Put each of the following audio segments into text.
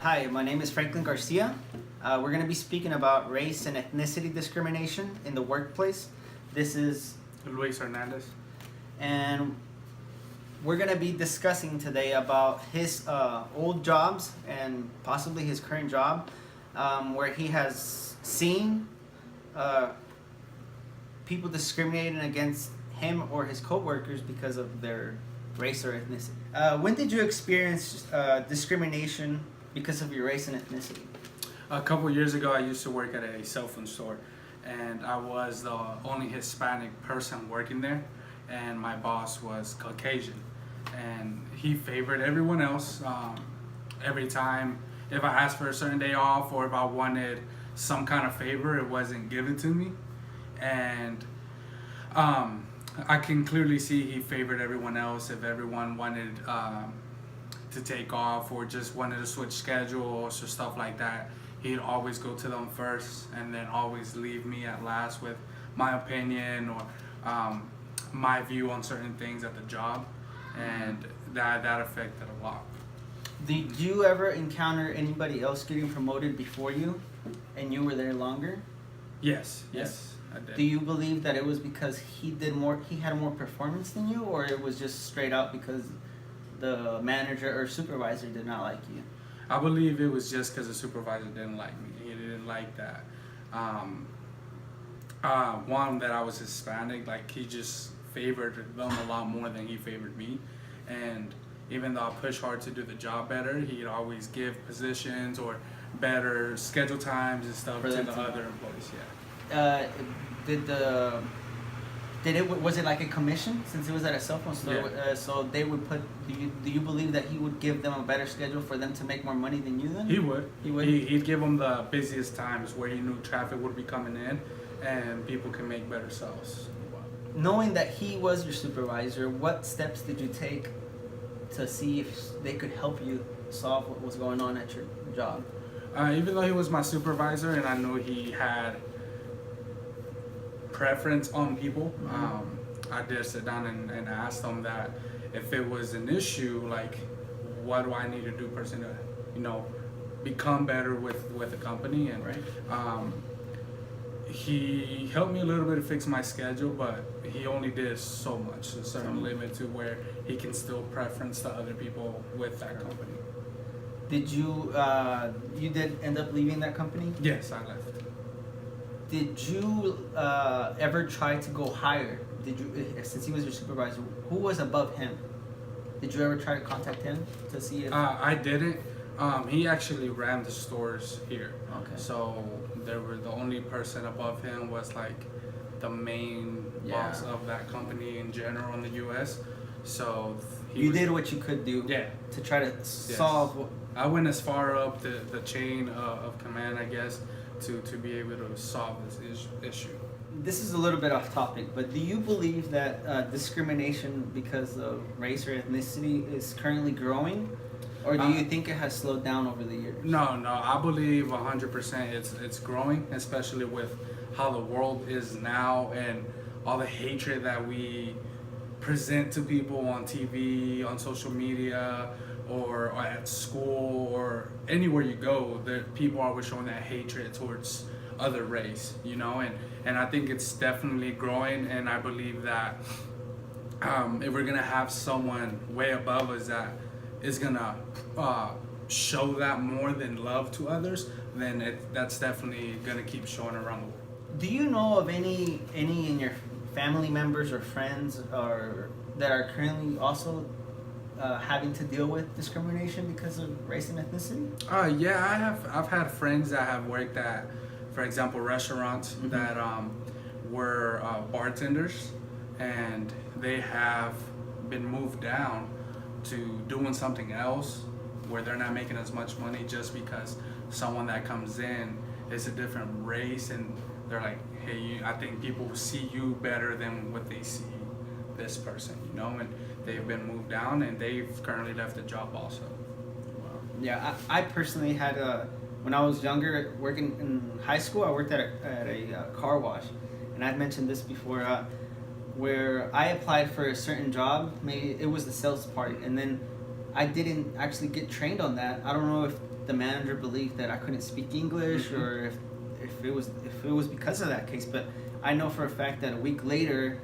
Hi, my name is Franklin Garcia. We're going to be speaking about race and ethnicity discrimination in the workplace. This is, Luis Hernandez. and we're going to be discussing today about his old jobs and possibly his current job, where he has seen people discriminating against him or his coworkers because of their race or ethnicity. When did you experience discrimination because of your race and ethnicity? A couple years ago, I used to work at a cell phone store, and I was the only Hispanic person working there, and my boss was Caucasian, and he favored everyone else. Every time, if I asked for a certain day off or if I wanted some kind of favor, it wasn't given to me, and I can clearly see he favored everyone else. If everyone wanted to take off or just wanted to switch schedules or stuff like that, he'd always go to them first and then always leave me at last with my opinion or my view on certain things at the job, and that affected a lot. Did you ever encounter anybody else getting promoted before you and you were there longer? Yes, I did. Do you believe that it was because he had more performance than you, or it was just straight out because the manager or supervisor did not like you? I believe it was just because the supervisor didn't like me. He didn't like that. One, that I was Hispanic, like he just favored them a lot more than he favored me. And even though I pushed hard to do the job better, he'd always give positions or better schedule times and stuff to the other employees. Was it like a commission, since it was at a cell phone store? Yeah. So they would put. Do you believe that he would give them a better schedule for them to make more money than you? Then he would. He would. He'd give them the busiest times where he knew traffic would be coming in, and people can make better sales. Knowing that he was your supervisor, what steps did you take to see if they could help you solve what was going on at your job? Even though he was my supervisor and I knew he had preference on people, I did sit down and ask them that if it was an issue, like what do I need to do personally to, become better with the company. And right. He helped me a little bit to fix my schedule, but he only did so much, a certain limit to where he can still preference the other people with that company. Did you did end up leaving that company? Yes, I left. Did you ever try to go higher? Did you, since he was your supervisor, who was above him? Did you ever try to contact him to see if? I didn't. He actually ran the stores here. Okay. So the only person above him was like the main boss of that company in general in the U.S. So you did what you could do. Yeah. To try to solve. I went as far up the chain of command, I guess, to be able to solve this issue. This is a little bit off topic, but do you believe that discrimination because of race or ethnicity is currently growing? Or do you think it has slowed down over the years? No, I believe 100% it's growing, especially with how the world is now and all the hatred that we present to people on TV, on social media, or at school, or anywhere you go. That people are always showing that hatred towards other race, and I think it's definitely growing, and I believe that if we're gonna have someone way above us that is gonna show that more than love to others, then that's definitely gonna keep showing around the world. Do you know of any in your family members or friends or that are currently also having to deal with discrimination because of race and ethnicity? Yeah, I've had friends that have worked at, for example, restaurants that were bartenders, and they have been moved down to doing something else where they're not making as much money just because someone that comes in is a different race, and they're like, hey, I think people see you better than what they see this person, and they've been moved down and they've currently left the job also. Wow. Yeah, I personally had when I was younger, working in high school, I worked at a car wash, and I've mentioned this before, where I applied for a certain job. Maybe it was the sales part, and then I didn't actually get trained on that. I don't know if the manager believed that I couldn't speak English, or if it was because of that case. But I know for a fact that a week later,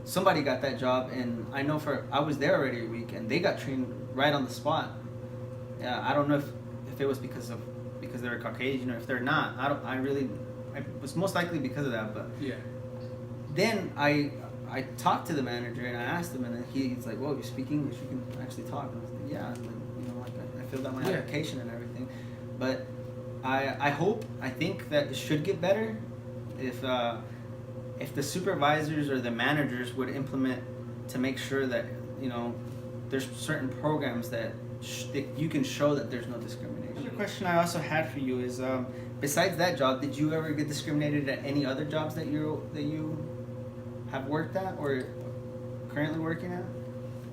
somebody got that job, and I know I was there already a week, and they got trained right on the spot. I don't know if it was because they're Caucasian, or if they're not. It was most likely because of that. But Yeah. then I talked to the manager, and I asked him, and then he's like, "Well, you speak English, you can actually talk." And I was like, "Yeah," and then, like I filled out my application and everything. But I think that it should get better if the supervisors or the managers would implement to make sure that there's certain programs that you can show that there's no discrimination. Another question I also had for you is, besides that job, did you ever get discriminated at any other jobs that you have worked at or currently working at?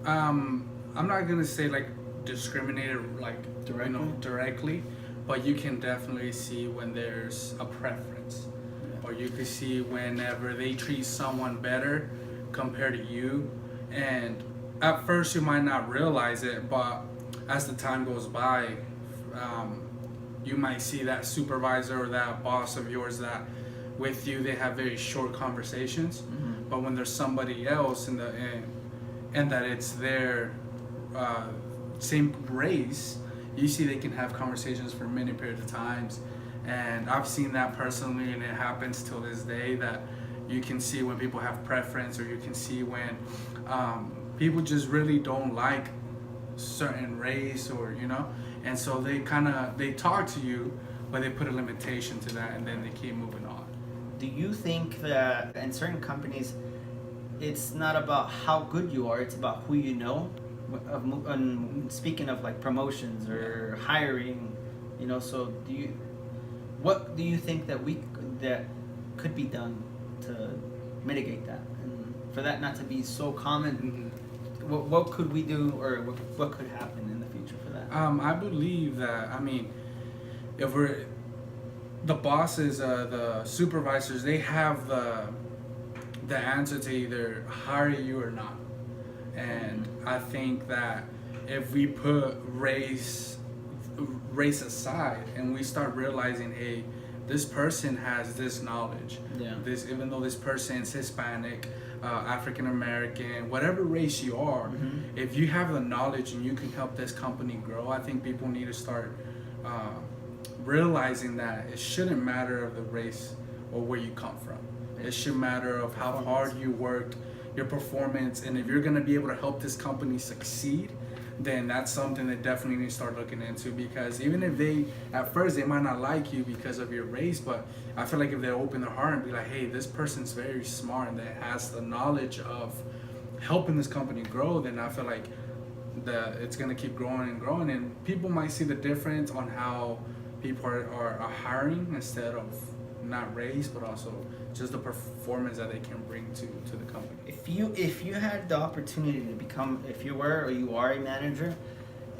I'm not gonna say like discriminated like directly, but you can definitely see when there's a preference, or you can see whenever they treat someone better compared to you, and at first you might not realize it, but as the time goes by, you might see that supervisor or that boss of yours that with you they have very short conversations, but when there's somebody else and that it's their same race, you see they can have conversations for many periods of times. And I've seen that personally, and it happens till this day, that you can see when people have preference, or you can see when people just really don't like certain race, or and so they talk to you, but they put a limitation to that, and then they keep moving on. Do you think that in certain companies, it's not about how good you are, it's about who you know? Speaking of like promotions or hiring, so what do you think that could be done to mitigate that, and for that not to be so common? What could we do, or what could happen in the future for that? I believe that, if the bosses, the supervisors, they have the answer to either hire you or not. And I think that if we put race aside and we start realizing, hey, this person has this knowledge. Yeah. Even though this person's Hispanic, African American, whatever race you are, if you have the knowledge and you can help this company grow, I think people need to start realizing that it shouldn't matter of the race or where you come from. It should matter of how hard you worked, your performance, and if you're going to be able to help this company succeed, then that's something that definitely need to start looking into. Because even if at first they might not like you because of your race, but I feel like if they open their heart and be like, hey, this person's very smart and that has the knowledge of helping this company grow, then I feel like it's going to keep growing and growing, and people might see the difference on how people are hiring, instead of not race, but also just the performance that they can bring to the company. If you had the opportunity to become, if you were or you are a manager,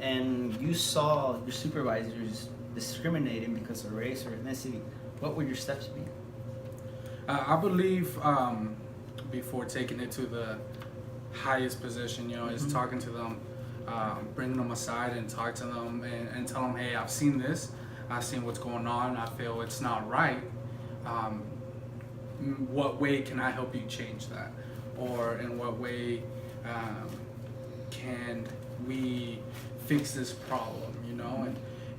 and you saw your supervisors discriminating because of race or ethnicity, what would your steps be? I believe before taking it to the highest position, is talking to them, bringing them aside and talk to them and tell them, hey, I've seen this, I've seen what's going on, I feel it's not right. What way can I help you change that? Or in what way can we fix this problem,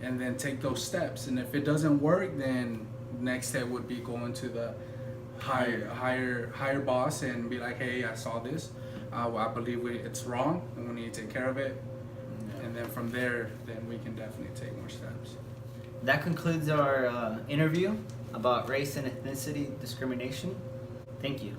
and then take those steps. And if it doesn't work, then next step would be going to the higher boss and be like, hey, I saw this, I believe it's wrong and we need to take care of it. And then from there, then we can definitely take more steps. That concludes our interview about race and ethnicity discrimination. Thank you.